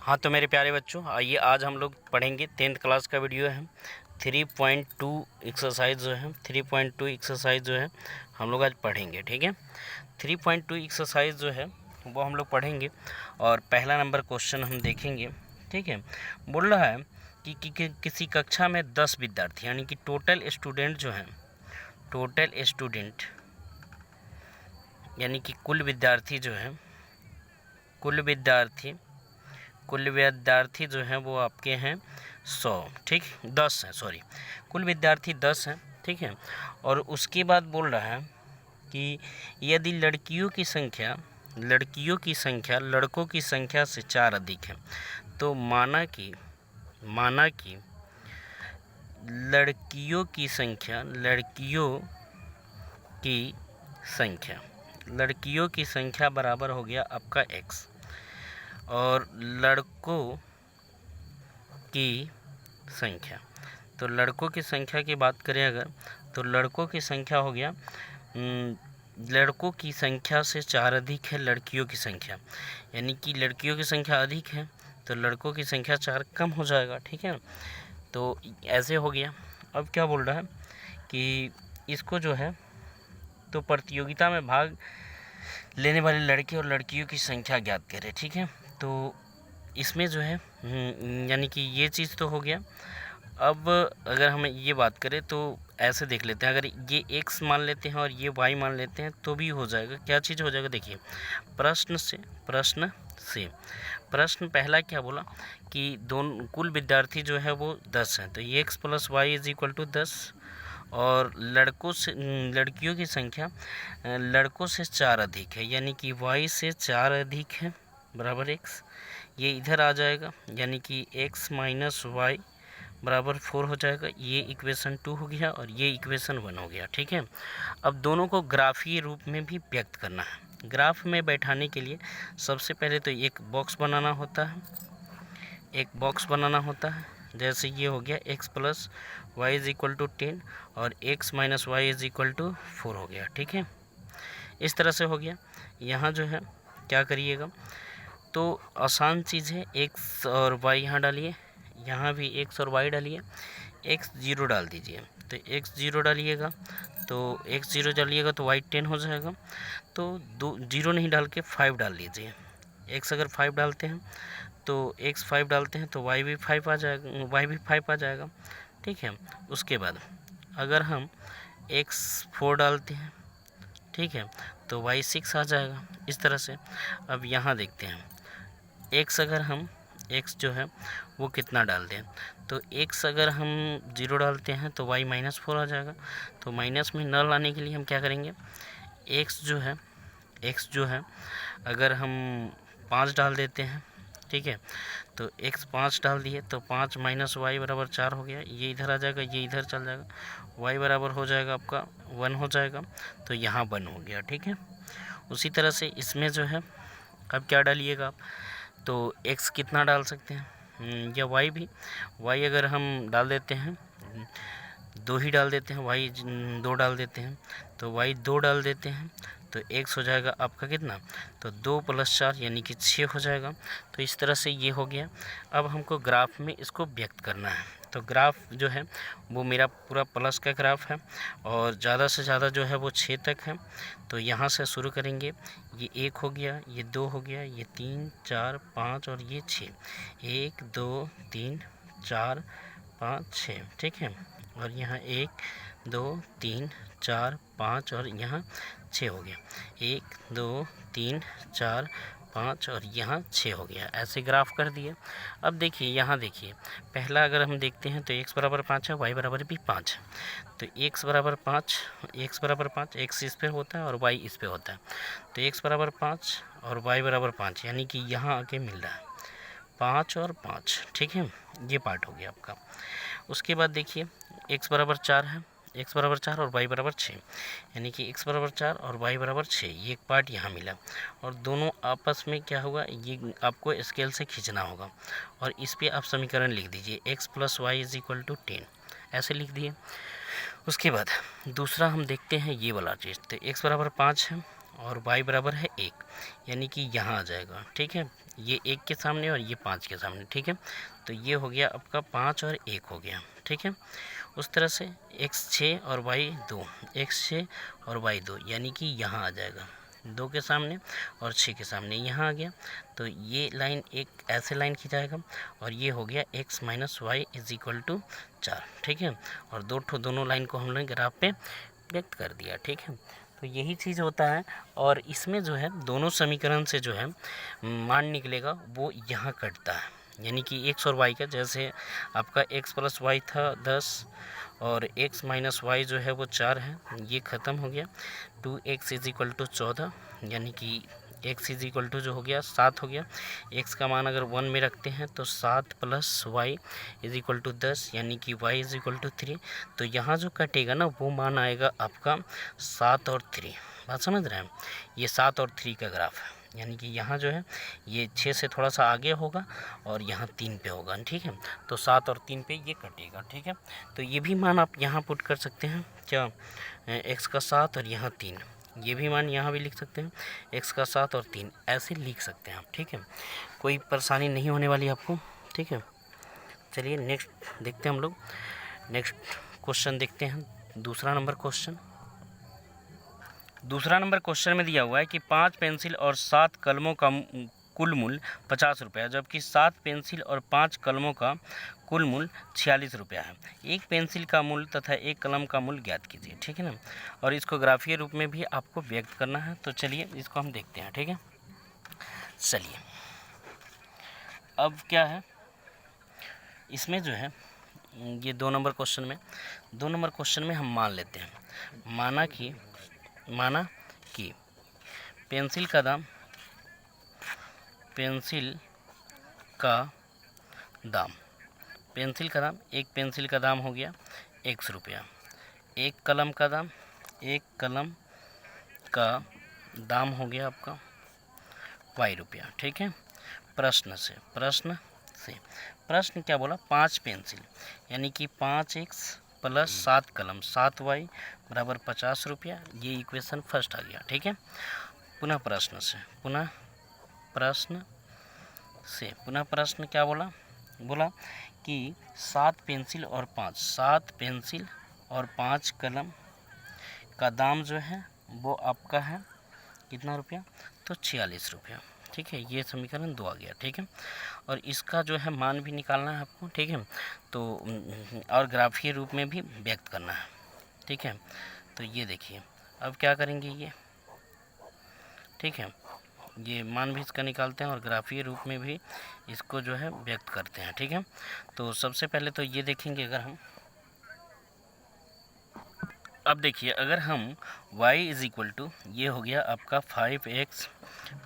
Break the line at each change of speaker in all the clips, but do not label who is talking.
हाँ तो मेरे प्यारे बच्चों, आइए आज हम लोग पढ़ेंगे 10th क्लास का वीडियो है 3.2 एक्सरसाइज जो है 3.2 एक्सरसाइज जो है हम लोग आज पढ़ेंगे। ठीक है, 3.2 एक्सरसाइज जो है वो हम लोग पढ़ेंगे और पहला नंबर क्वेश्चन हम देखेंगे। ठीक है, बोल रहा है कि किसी कक्षा में 10 विद्यार्थी यानी कि टोटल स्टूडेंट जो हैं, टोटल स्टूडेंट यानी कि कुल विद्यार्थी जो हैं, कुल विद्यार्थी जो हैं वो आपके हैं 100। ठीक, 10 हैं, सॉरी, कुल विद्यार्थी 10 हैं। ठीक है, और उसके बाद बोल रहा है कि यदि लड़कियों की संख्या लड़कों की संख्या से 4 अधिक है, तो माना कि लड़कियों की संख्या बराबर हो गया आपका x, और लड़कों की संख्या, तो लड़कों की संख्या की बात करें अगर, तो लड़कों की संख्या हो गया, लड़कों की संख्या से 4 अधिक है लड़कियों की संख्या, यानी कि लड़कियों की संख्या अधिक है तो लड़कों की संख्या 4 कम हो जाएगा। ठीक है, तो ऐसे हो गया। अब क्या बोल रहा है कि इसको जो है तो प्रतियोगिता में भाग लेने वाले लड़के और लड़कियों की संख्या ज्ञात करें। ठीक है, तो इसमें जो है यानी कि ये चीज़ तो हो गया। अब अगर हम ये बात करें तो ऐसे देख लेते हैं, अगर ये x मान लेते हैं और ये y मान लेते हैं तो भी हो जाएगा। क्या चीज़ हो जाएगा, देखिए प्रश्न पहला क्या बोला कि दोनों कुल विद्यार्थी जो है वो 10 हैं, तो ये x + y = 10, और लड़कियों की संख्या लड़कों से 4 अधिक है, यानी कि y से 4 अधिक है बराबर x, ये इधर आ जाएगा, यानी कि x - y बराबर 4 हो जाएगा। ये इक्वेशन 2 हो गया और ये इक्वेशन 1 हो गया। ठीक है, अब दोनों को ग्राफीय रूप में भी व्यक्त करना है। ग्राफ में बैठाने के लिए सबसे पहले तो एक बॉक्स बनाना होता है, जैसे ये हो गया x + y = 10 और x - y = 4 हो गया। ठीक है, इस तरह से हो गया। यहाँ जो है क्या करिएगा, तो आसान चीज़ है, x और y यहाँ डालिए, यहाँ भी x और y डालिए, x 0 डाल दीजिए, तो x 0 डालिएगा, तो x 0 डालिएगा तो y 10 हो जाएगा, तो 0 नहीं डाल के 5 डाल लीजिए। x अगर 5 डालते हैं तो x 5 डालते हैं तो y भी 5 आ जाएगा। ठीक है, उसके बाद अगर हम x 4 डालते हैं, ठीक है, तो y 6 आ जाएगा। इस तरह से अब यहाँ देखते हैं, x अगर हम x जो है वो कितना डालते हैं, तो x अगर हम 0 डालते हैं तो y - 4 आ जाएगा। तो माइनस में न लाने के लिए हम क्या करेंगे, x जो है अगर हम 5 डाल देते हैं, ठीक है, तो x 5 डाल दिए तो 5 - y बराबर 4 हो गया, ये इधर आ जाएगा, ये इधर चल जाएगा, y बराबर हो जाएगा आपका 1 हो जाएगा, तो यहाँ 1 हो गया। ठीक है, उसी तरह से इसमें जो है अब क्या डालिएगा आप, तो x कितना डाल सकते हैं या y भी, y अगर हम डाल देते हैं 2 ही डाल देते हैं, y 2 डाल देते हैं, तो y 2 डाल देते हैं तो x हो जाएगा आपका कितना, तो 2 + 4 यानी कि 6 हो जाएगा। तो इस तरह से ये हो गया। अब हमको ग्राफ में इसको व्यक्त करना है, तो ग्राफ जो है वो मेरा पूरा प्लस का ग्राफ है और ज़्यादा से ज़्यादा जो है वो 6 तक है। तो यहाँ से शुरू करेंगे, ये 1 हो गया, ये 2 हो गया, ये 3 4 5 और ये 6, 1 2 3 4 5 6। ठीक है, और यहाँ 1 2 3 4 5 और यहाँ 6 हो गया, 1 2 3 4 5 और यहाँ 6 हो गया। ऐसे ग्राफ कर दिए। अब देखिए, यहाँ देखिए, पहला अगर हम देखते हैं तो x बराबर 5 है, y बराबर भी 5 है, तो x बराबर 5, x इस पे होता है और y इस पे होता है, तो x बराबर 5 और y बराबर 5, यानी कि यहाँ आके मिल रहा है 5 और 5। ठीक है, ये पार्ट हो गया आपका। उसके बाद देखिए x बराबर 4 है, x बराबर 4 और y बराबर 6, यानी कि x बराबर 4 और y बराबर 6, ये एक पार्ट यहाँ मिला, और दोनों आपस में क्या होगा, ये आपको स्केल से खींचना होगा और इस पे आप समीकरण लिख दीजिए, x + y = 10, ऐसे लिख दिए। उसके बाद दूसरा हम देखते हैं ये वाला चीज़, तो x बराबर 5 है और y बराबर है 1, यानी कि यहाँ आ जाएगा। ठीक है, ये 1 के सामने और ये 5 के सामने। ठीक है, तो ये हो गया आपका 5 और 1 हो गया। ठीक है, उस तरह से x 6 और y 2, x 6 और y 2, यानी कि यहाँ आ जाएगा 2 के सामने और 6 के सामने यहाँ आ गया। तो ये लाइन एक ऐसे लाइन खिंचाएगा और ये हो गया x minus y is equal to 4। ठीक है, और दोनों लाइन को हमने ग्राफ पे व्यक्त कर दिया। ठीक है, तो यही चीज़ होता है। और इसमें जो है दोनों समीकरण से जो है मान निकलेगा वो यहाँ कटता है, यानी कि x और y का, जैसे आपका x प्लस वाई था 10 और x माइनस वाई जो है वो 4 है, ये ख़त्म हो गया। 2x इज इक्वल टू 14, यानी कि x इज इक्वल टू जो हो गया 7 हो गया। x का मान अगर 1 में रखते हैं तो 7 plus y is equal to 10, यानी कि y इज इक्वल टू 3। तो यहाँ जो कटेगा ना वो मान आएगा आपका 7 और 3। बात समझ रहे हैं, ये 7 और 3 का ग्राफ है, यानी कि यहाँ जो है ये 6 से थोड़ा सा आगे होगा और यहाँ 3 पे होगा। ठीक है, तो 7 और 3 पे ये कटेगा। ठीक है, तो ये भी मान आप यहाँ पुट कर सकते हैं, क्या x का 7 और यहाँ 3, ये भी मान यहाँ भी लिख सकते हैं, x का 7 और 3 ऐसे लिख सकते हैं आप। ठीक है, कोई परेशानी नहीं होने वाली आपको। ठीक है, चलिए नेक्स्ट देखते हैं हम लोग। नेक्स्ट क्वेश्चन देखते हैं, दूसरा नंबर क्वेश्चन में दिया हुआ है कि 5 पेंसिल और 7 कलमों का कुल मूल्य 50 रुपया, जबकि 7 पेंसिल और 5 कलमों का कुल मूल्य 46 रुपया है। एक पेंसिल का मूल्य तथा एक कलम का मूल्य ज्ञात कीजिए। ठीक है ना, और इसको ग्राफीय रूप में भी आपको व्यक्त करना है। तो चलिए इसको हम देखते हैं। ठीक है, चलिए अब क्या है इसमें जो है ये 2 नंबर क्वेश्चन में हम मान लेते हैं, माना कि पेंसिल का दाम एक पेंसिल का दाम हो गया x रुपया, एक कलम का दाम हो गया आपका y रुपया। ठीक है, प्रश्न क्या बोला, 5 पेंसिल यानी कि 5x प्लस 7 कलम 7y बराबर 50 रुपया, ये इक्वेशन फर्स्ट आ गया। ठीक है, पुनः प्रश्न क्या बोला कि 7 पेंसिल और 5 कलम का दाम जो है वो आपका है कितना रुपया, तो 46 रुपया। ठीक है, ये समीकरण 2 आ गया। ठीक है, और इसका जो है मान भी निकालना है आपको। ठीक है, तो और ग्राफीय रूप में भी व्यक्त करना है। ठीक है, तो ये देखिए अब क्या करेंगे ये। ठीक है, ये मान भी इसका निकालते हैं और ग्राफीय रूप में भी इसको जो है व्यक्त करते हैं। ठीक है, तो सबसे पहले तो ये देखेंगे, अब देखिए अगर हम y इज इक्वल टू, ये हो गया आपका 5x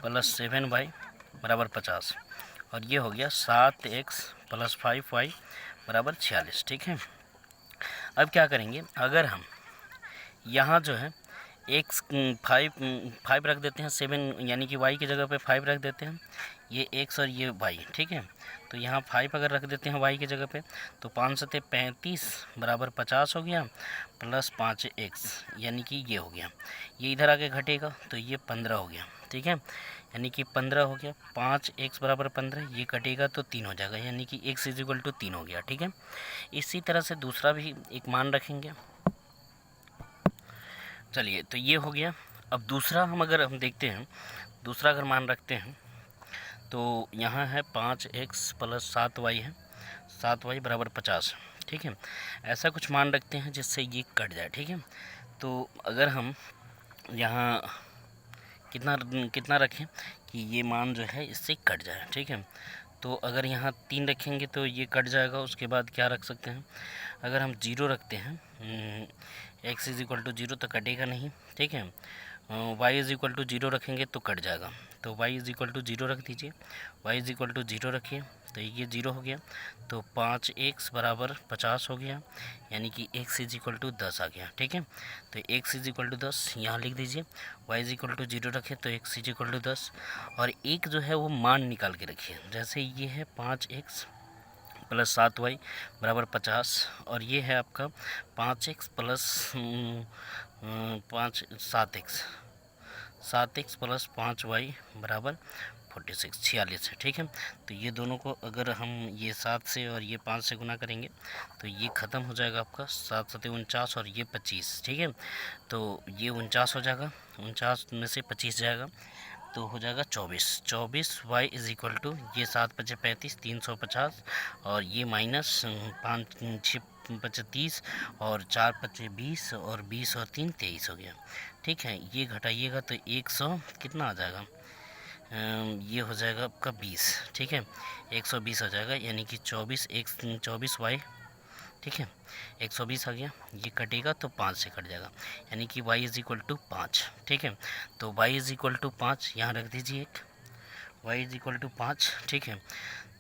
प्लस 7y बराबर 50 और ये हो गया 7x प्लस 5y बराबर 46। ठीक है, अब क्या करेंगे, अगर हम यहाँ जो है x 5 रख देते हैं, 7 यानी कि y की जगह पे 5 रख देते हैं, ये x और ये y। ठीक है, तो यहाँ 5 अगर रख देते हैं y की जगह पे तो 5 सते 35 बराबर 50 हो गया प्लस 5x, यानी कि ये हो गया, ये इधर आके घटेगा तो ये 15 हो गया। ठीक है, यानी कि 15 हो गया, 5x बराबर 15, ये कटेगा तो 3 हो जाएगा, यानी कि x इज इक्वल टू 3 हो गया। ठीक है, इसी तरह से दूसरा भी एक मान रखेंगे। चलिए, तो ये हो गया। अब दूसरा अगर हम देखते हैं, दूसरा अगर मान रखते हैं तो यहाँ है 5x प्लस 7y है, 7y बराबर 50। ठीक है, ऐसा कुछ मान रखते हैं जिससे ये कट जाए। ठीक है, तो अगर हम यहाँ कितना रखें कि ये मान जो है इससे कट जाए। ठीक है, तो अगर यहाँ 3 रखेंगे तो ये कट जाएगा। उसके बाद क्या रख सकते हैं, अगर हम 0 रखते हैं, x इज इक्वल टू 0 तो कटेगा नहीं। ठीक है, y इज इक्वल टू 0 रखेंगे तो कट जाएगा, तो y इज इक्वल टू 0 रख दीजिए, y इज इक्वल टू 0 रखिए तो ये 0 हो गया, तो 5x बराबर 50 हो गया, यानी कि x इज इक्वल टू 10 आ गया। ठीक है, तो x इज इक्वल टू 10 यहाँ लिख दीजिए, y इज इक्वल टू 0 रखें तो x इज इक्वल टू 10, और एक जो है वो मान निकाल के रखिए, जैसे ये है 5x प्लस 7y बराबर 50 और ये है आपका 5x plus 7x 7x plus 5y बराबर 46, 46 है। ठीक है, तो ये दोनों को अगर हम ये 7 से और ये 5 से गुना करेंगे तो ये ख़त्म हो जाएगा आपका 7 7 49 और ये 25। ठीक है, तो ये 49 हो जाएगा, 49 में से 25 जाएगा तो हो जाएगा 24। 24 y इज़ इक्वल टू ये 7 5 35 350 और ये माइनस 5 6 5 30 और 4 5 20 और 20 और 3 23 हो गया। ठीक है, ये घटाइएगा तो 100 कितना आ जाएगा, ये हो जाएगा आपका 20। ठीक है, 120 हो जाएगा, यानी कि 24 y। ठीक है, 120 आ गया, ये कटेगा तो 5 से कट जाएगा, यानी कि y इज़ इक्वल टू 5। ठीक है, तो y इज़ इक्वल टू 5 यहाँ रख दीजिए, एक y इज़ इक्वल टू 5। ठीक है,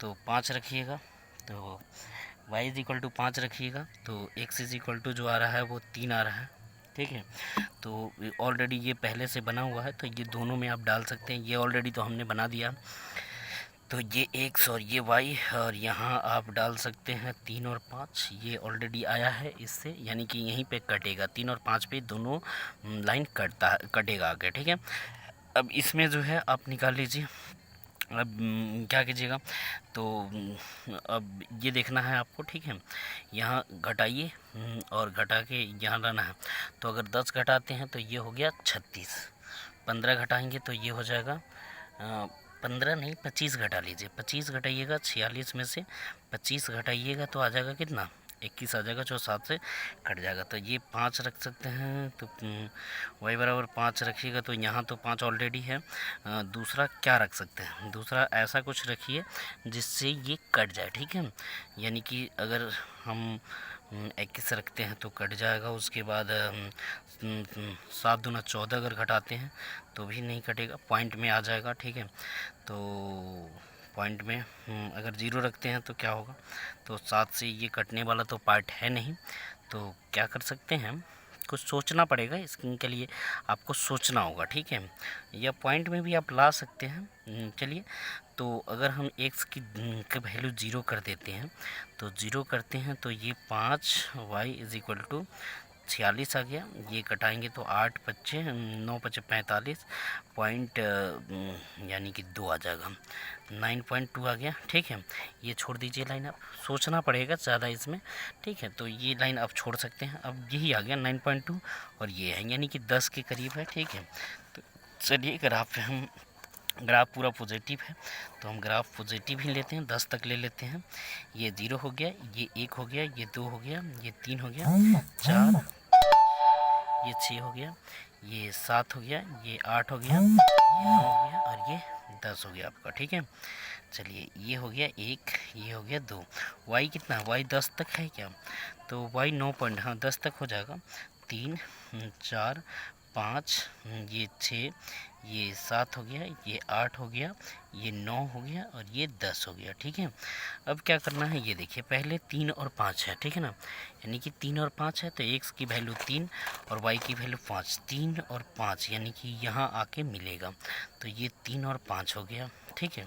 तो 5 रखिएगा, तो y इज़ इक्वल टू 5 रखिएगा तो x इज़ इक्वल टू जो आ रहा है वो 3 आ रहा है। ठीक है, तो ऑलरेडी ये पहले से बना हुआ है तो ये दोनों में आप डाल सकते हैं, ये ऑलरेडी तो हमने बना दिया, तो ये x और ये y और यहाँ आप डाल सकते हैं 3 और 5, ये ऑलरेडी आया है इससे, यानी कि यहीं पे कटेगा 3 और 5 पे दोनों लाइन कटेगा आगे। ठीक है, अब इसमें जो है आप निकाल लीजिए। अब क्या कीजिएगा, तो अब ये देखना है आपको। ठीक है, यहाँ घटाइए और घटा के यहाँ लाना है, तो अगर 10 घटाते हैं तो ये हो गया 36, 15 घटाएंगे तो ये हो जाएगा 15 नहीं 25 घटा लीजिए, 25 घटाइएगा 46 में से 25 घटाइएगा तो आ जाएगा कितना, 21 आ जाएगा, जो 7 से कट जाएगा। तो ये 5 रख सकते हैं, तो y बराबर 5 रखिएगा, तो यहाँ तो 5 ऑलरेडी है। दूसरा क्या रख सकते हैं, दूसरा ऐसा कुछ रखिए जिससे ये कट जाए। ठीक है, यानी कि अगर हम 21 रखते हैं तो कट जाएगा, उसके बाद 7 दूना 14 अगर घटाते हैं तो भी नहीं कटेगा, पॉइंट में आ जाएगा। ठीक है, तो पॉइंट में अगर 0 रखते हैं तो क्या होगा, तो 7 से ये कटने वाला तो पार्ट है नहीं, तो क्या कर सकते हैं, कुछ सोचना पड़ेगा, इसके लिए आपको सोचना होगा। ठीक है, या पॉइंट में भी आप ला सकते हैं। चलिए, तो अगर हम x की वैल्यू 0 कर देते हैं, तो 0 करते हैं तो ये 5 y इज़ इक्वल टू 46 आ गया, ये कटाएंगे तो 8 5 9 5 45 पॉइंट यानी कि 2 आ जाएगा, 9.2 आ गया। ठीक है, ये छोड़ दीजिए लाइन, आप सोचना पड़ेगा ज़्यादा इसमें। ठीक है, तो ये लाइन आप छोड़ सकते हैं, अब यही आ गया 9.2 और ये है यानी कि 10 के करीब है। ठीक है, तो चलिए ग्राफ पे हम, ग्राफ पूरा पॉजिटिव है तो हम ग्राफ पॉजिटिव ही लेते हैं, 10 तक ले लेते हैं। ये 0 हो गया, ये 1 हो गया, ये 2 हो गया, ये 3 हो गया, 4, ये 6 हो गया, ये 7 हो गया, ये 8 हो गया, ये 9 हो गया और ये 10 हो गया आपका। ठीक है, चलिए ये हो गया 1, ये हो गया 2। y कितना, y 10 तक है क्या, तो y 9 पॉइंट, हाँ 10 तक हो जाएगा, 3 4 5, ये 6, ये 7 हो गया, ये 8 हो गया, ये 9 हो गया और ये 10 हो गया। ठीक है, अब क्या करना है, ये देखिए पहले 3 और 5 है। ठीक है ना, यानी कि 3 और 5 है तो x की वैल्यू 3 और y की वैल्यू 5, 3 और 5 यानी कि यहाँ आके मिलेगा, तो ये 3 और 5 हो गया। ठीक है,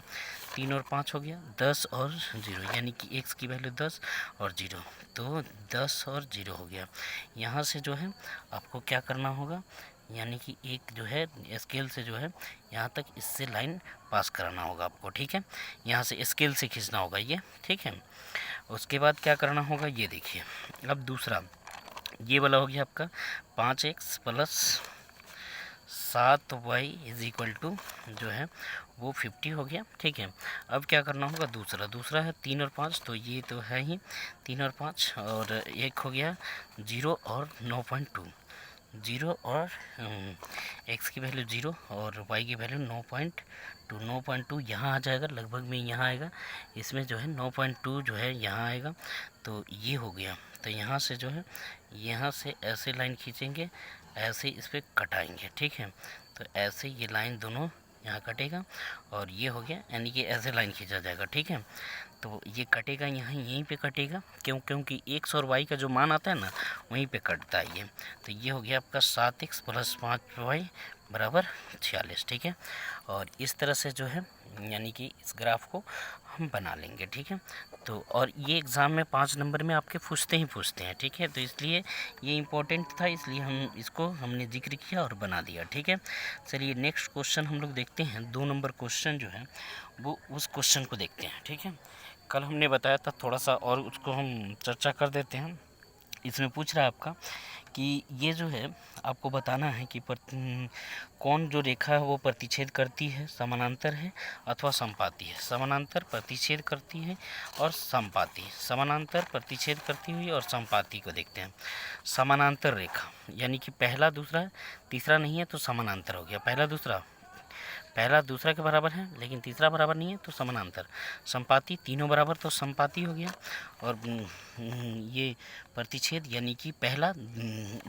3 और 5 हो गया, 10 और 0 यानी कि x की वैल्यू 10 और 0, तो 10 और 0 हो गया। यहाँ से जो है आपको क्या करना होगा, यानी कि एक जो है स्केल से जो है यहाँ तक इससे लाइन पास कराना होगा आपको। ठीक है, यहाँ से स्केल से खींचना होगा ये। ठीक है, उसके बाद क्या करना होगा, ये देखिए अब दूसरा ये वाला हो गया आपका 5x plus 7y is equal to जो है वो 50 हो गया। ठीक है, अब क्या करना होगा, दूसरा है 3 और 5, तो ये तो है ही 3 और 5 और एक हो गया 0 और 9.2, 0 और x की वैल्यू 0 और y की वैल्यू 9.2 यहाँ आ जाएगा, लगभग में यहाँ आएगा, इसमें जो है 9.2 जो है यहाँ आएगा, तो ये हो गया। तो यहाँ से जो है यहाँ से ऐसे लाइन खींचेंगे, ऐसे इस पर कटाएंगे। ठीक है, तो ऐसे ये लाइन दोनों यहाँ कटेगा और ये हो गया, यानी कि ऐसे लाइन खींचा जाएगा। ठीक है, तो ये कटेगा यहाँ, यहीं पे कटेगा, क्योंकि x और y का जो मान आता है ना वहीं पे कटता है ये। तो ये हो गया आपका 7x प्लस 5y बराबर 46। ठीक है, और इस तरह से जो है यानी कि इस ग्राफ को हम बना लेंगे, ठीक है। तो और ये एग्ज़ाम में 5 नंबर में आपके पूछते हैं, ठीक है। तो इसलिए ये इम्पोर्टेंट था, इसलिए हमने जिक्र किया और बना दिया, ठीक है। चलिए नेक्स्ट क्वेश्चन हम लोग देखते हैं। 2 नंबर क्वेश्चन जो है वो उस क्वेश्चन को देखते हैं, ठीक है। कल हमने बताया था थोड़ा सा, और उसको हम चर्चा कर देते हैं। इसमें पूछ रहा है आपका कि ये जो है आपको बताना है कि कौन जो रेखा है वो प्रतिच्छेद करती है, समानांतर है अथवा समपाती है। समानांतर, प्रतिच्छेद करती है और समपाती। समानांतर, प्रतिच्छेद करती हुई और समपाती को देखते हैं। समानांतर रेखा यानी कि पहला दूसरा तीसरा नहीं है तो समानांतर हो गया। पहला दूसरा के बराबर है लेकिन तीसरा बराबर नहीं है तो समानांतर। समपाती, तीनों बराबर तो समपाती हो गया। और ये प्रतिच्छेद यानी कि पहला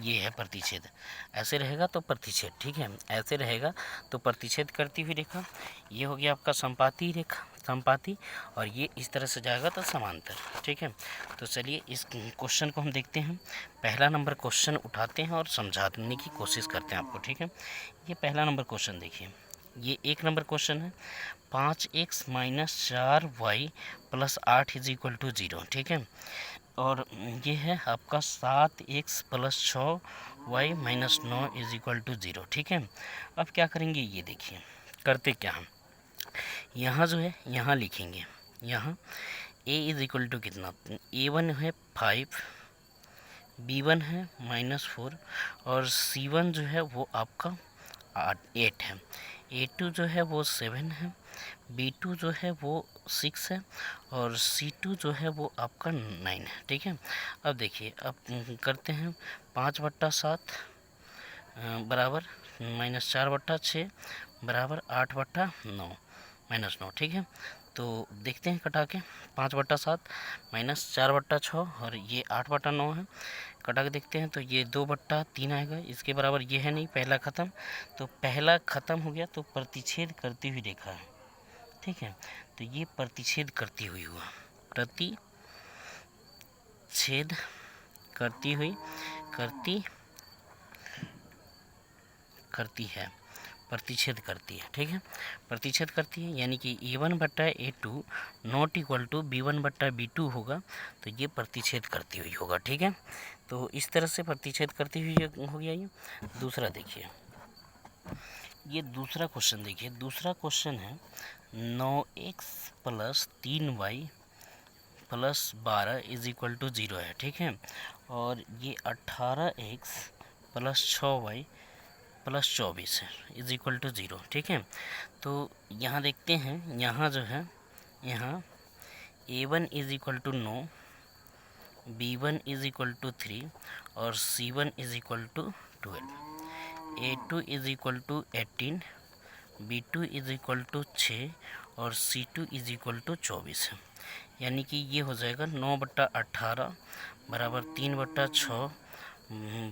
ये है प्रतिच्छेद, ऐसे रहेगा तो प्रतिच्छेद, ठीक है। ऐसे रहेगा तो प्रतिच्छेद करती हुई रेखा, ये हो गया आपका समपाती रेखा, समपाती। और ये इस तरह से जाएगा तो समांतर, ठीक है। तो चलिए इस क्वेश्चन को हम देखते हैं। पहला नंबर क्वेश्चन उठाते हैं और समझाने की कोशिश करते हैं आपको, ठीक है। ये पहला नंबर क्वेश्चन देखिए, ये 1 नंबर क्वेश्चन है। 5x - 4y + 8 = 0, ठीक है। और ये है आपका 7x + 6y - 9 = 0, ठीक है। अब क्या करेंगे ये देखिए, करते क्या हम यहाँ जो है यहाँ लिखेंगे। यहाँ a = कितना, a1 है 5, b1 है -4 और c1 जो है वो आपका 8 है। A2 जो है वो 7 है, B2 जो है वो 6 है और C2 जो है वो आपका 9 है, ठीक है। अब देखिए, अब करते हैं 5/7 बराबर -4/6 बराबर 8/9 -9, ठीक है। तो देखते हैं कटा के, 5/7 -4/6 और ये 8/9 है। कटा के देखते हैं तो ये 2/3 आएगा, इसके बराबर ये है नहीं, पहला ख़त्म। तो पहला ख़त्म हो गया तो प्रतिच्छेद करती हुई रेखा है, ठीक है। तो ये प्रतिच्छेद करती हुई हुआ, प्रतिच्छेद करती हुई करती है, प्रतिच्छेद करती है, ठीक है। प्रतिच्छेद करती है यानी कि A1/A2 ≠ B1/B2 होगा, तो ये प्रतिच्छेद करती हुई होगा, ठीक है। तो इस तरह से प्रतिच्छेद करती हुई हो गया ये। दूसरा देखिए, ये दूसरा क्वेश्चन देखिए। दूसरा क्वेश्चन है 9x + 3y + 12 = 0 है, ठीक है। और ये 18x + 6y + 24 है = 0, ठीक है। तो यहाँ देखते हैं, यहाँ जो है यहाँ A1 = 9, B1 = 3 और C1 = 12, A2 = 18, B2 = 6 और C2 = 24 है। यानी कि ये हो जाएगा 9/18 बराबर 3/6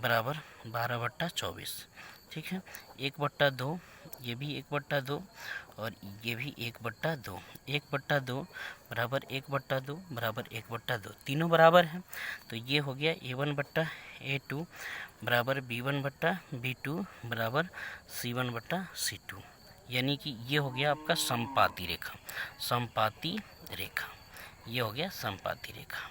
बराबर 12/24, ठीक है। 1/2, ये भी 1/2 और ये भी 1/2, 1/2 बराबर 1/2 बराबर 1/2, तीनों बराबर हैं। तो ये हो गया A1/A2 बराबर B1/B2 बराबर C1/C2, यानी कि ये हो गया आपका समपाती रेखा, समपाती रेखा। ये हो गया समपाती रेखा,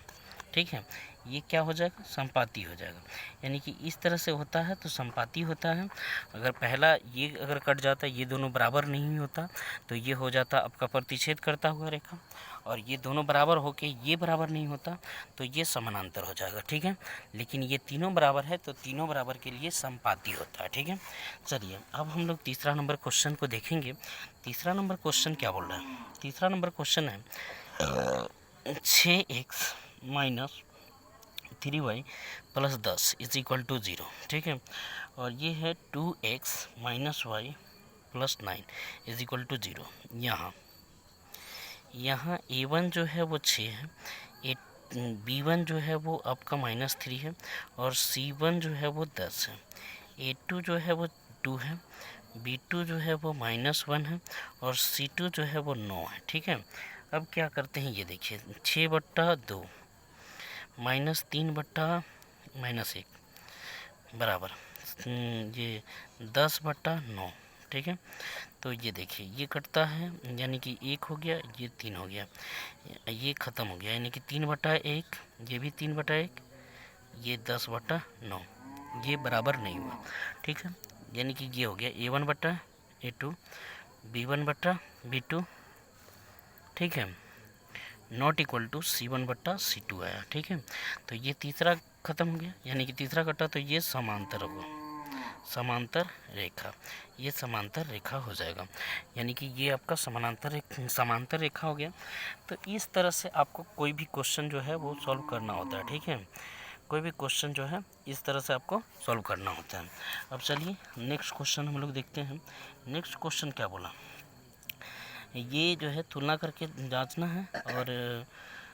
ठीक है। ये क्या हो जाएगा, समपाती हो जाएगा। यानी कि इस तरह से होता है तो समपाती होता है। अगर पहला ये अगर कट जाता, ये दोनों बराबर नहीं होता, तो ये हो जाता आपका प्रतिच्छेद करता हुआ रेखा। और ये दोनों बराबर होके ये बराबर नहीं होता तो ये समानांतर हो जाएगा, ठीक है। लेकिन ये तीनों बराबर है तो तीनों बराबर के लिए समपाती होता है, ठीक है। चलिए अब हम लोग तीसरा नंबर क्वेश्चन को देखेंगे। तीसरा नंबर क्वेश्चन क्या बोल रहा है? तीसरा नंबर क्वेश्चन है 6x - 3y + 10 = 0, ठीक है। और ये है 2x - y + 9 = 0। यहाँ A1 जो है वो 6 है, B1 जो है वो आपका -3 है और C1 जो है वो 10 है, A2 जो है वो 2 है, B2 जो है वो -1 है और C2 जो है वो 9 है, ठीक है। अब क्या करते हैं ये देखिए, 6/2 -3/-1 बराबर ये 10/9, ठीक है। तो ये देखिए ये कटता है, यानी कि 1 हो गया, ये 3 हो गया, ये ख़त्म हो गया, यानी कि 3/1, ये भी 3/1, ये 10/9, ये बराबर नहीं हुआ, ठीक है। यानी कि ये हो गया A1/A2, B1/B2, ठीक है, नॉट इक्वल टू C1/C2 आया, ठीक है। तो ये तीसरा ख़त्म हो गया, यानी कि तीसरा कटा, तो ये समांतर होगा, समांतर रेखा, ये समांतर रेखा हो जाएगा, यानी कि ये आपका समांतर रेखा हो गया। तो इस तरह से आपको कोई भी क्वेश्चन जो है वो सॉल्व करना होता है, ठीक है। कोई भी क्वेश्चन जो है इस तरह से आपको सॉल्व करना होता है। अब चलिए नेक्स्ट क्वेश्चन हम लोग देखते हैं। नेक्स्ट क्वेश्चन क्या बोला, ये जो है तुलना करके जांचना है और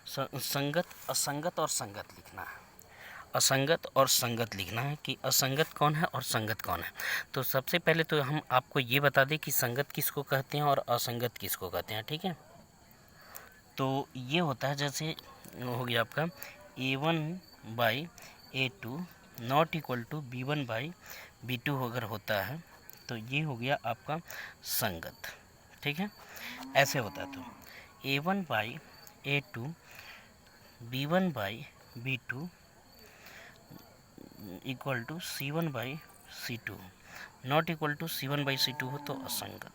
संगत, असंगत और संगत लिखना है। असंगत और संगत लिखना है कि असंगत कौन है और संगत कौन है। तो सबसे पहले तो हम आपको ये बता दें कि संगत किसको कहते हैं और असंगत किसको कहते हैं, ठीक है। तो ये होता है, जैसे हो गया आपका A1/A2 not equal to B1/B2 अगर होता है तो ये हो गया आपका संगत, ठीक है। ऐसे होता है, तो A1/A2 B1/B2 equal to C1/C2 not equal to C1/C2 हो तो असंगत,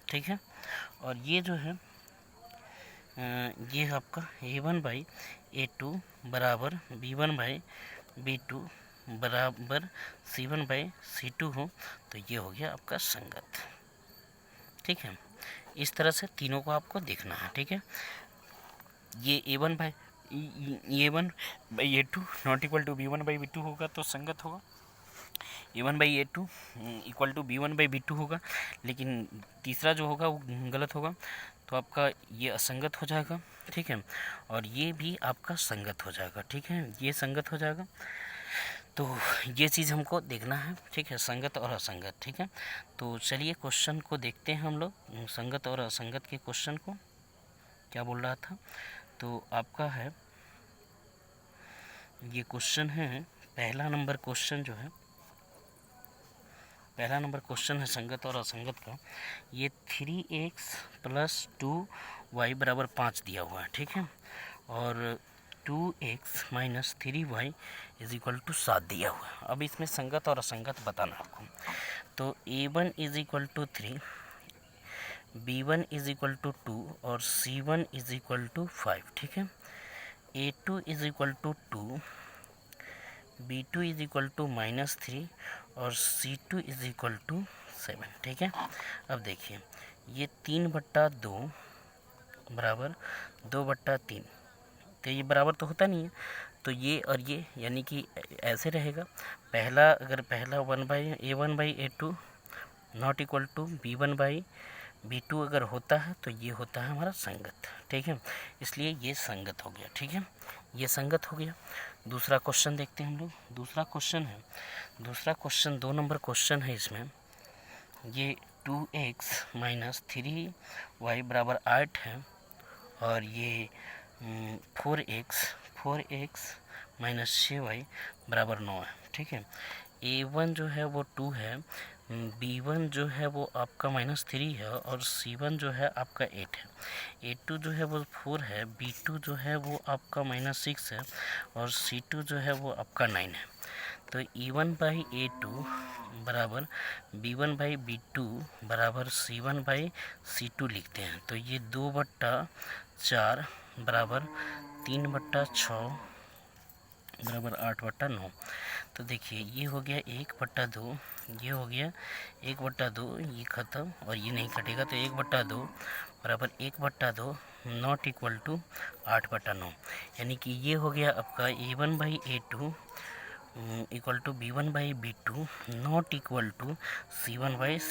ठीक है। और ये जो है ये आपका A1/A2 बराबर B1/B2 बराबर C1/C2 हो तो ये हो गया आपका संगत, ठीक है। इस तरह से तीनों को आपको देखना है, ठीक है। ये A1/A2 not equal to B1/B2 होगा तो संगत होगा, A1/A2 इक्वल टू B1/B2 होगा, लेकिन तीसरा जो होगा वो गलत होगा, तो आपका ये असंगत हो जाएगा, ठीक है। और ये भी आपका संगत हो जाएगा, ठीक है, ये संगत हो जाएगा। तो ये चीज़ हमको देखना है, ठीक है, संगत और असंगत, ठीक है। तो चलिए क्वेश्चन को देखते हैं हम लोग, संगत और असंगत के क्वेश्चन को क्या बोल रहा था। तो आपका है ये क्वेश्चन है, पहला नंबर क्वेश्चन जो है, पहला नंबर क्वेश्चन है संगत और असंगत का। ये 3x + 2y बराबर 5 दिया हुआ है, ठीक है, और 2x - 3y = 7 दिया हुआ है। अब इसमें संगत और असंगत बताना आपको। तो A1 = 3, B1 = 2 और C1 = 5, ठीक है। A2 = 2, B2 = -3 और C2 = 7, ठीक है। अब देखिए ये 3/2 बराबर 2/3, तो ये बराबर तो होता नहीं है, तो ये और ये यानी कि ऐसे रहेगा। पहला अगर पहला A1/A2 not equal to B1/B2 अगर होता है तो ये होता है हमारा संगत, ठीक है, इसलिए ये संगत हो गया, ठीक है, ये संगत हो गया। दूसरा क्वेश्चन देखते हैं हम लोग। दूसरा क्वेश्चन है, दूसरा क्वेश्चन 2 नंबर क्वेश्चन है। इसमें ये 2x - 3y बराबर 8 है और ये 4x - 6y बराबर 9 है, ठीक है। A1 जो है वो 2 है, B1 जो है वो आपका -3 है और C1 जो है आपका 8 है। A2 जो है वो 4 है, B2 जो है वो आपका -6 है और C2 जो है वो आपका 9 है। तो E1/A2 बराबर B1/B2 बराबर C1/C2 लिखते हैं। तो ये 2/4 बराबर 3/6 बराबर 8/9। तो देखिए ये हो गया 1/2, ये हो गया 1/2, ये ख़त्म और ये नहीं कटेगा, तो 1/2 बराबर 1/2 नॉट इक्वल टू 8/9, यानी कि ये हो गया आपका A1/A2 equal to B1/B2 not equal to C1/C2।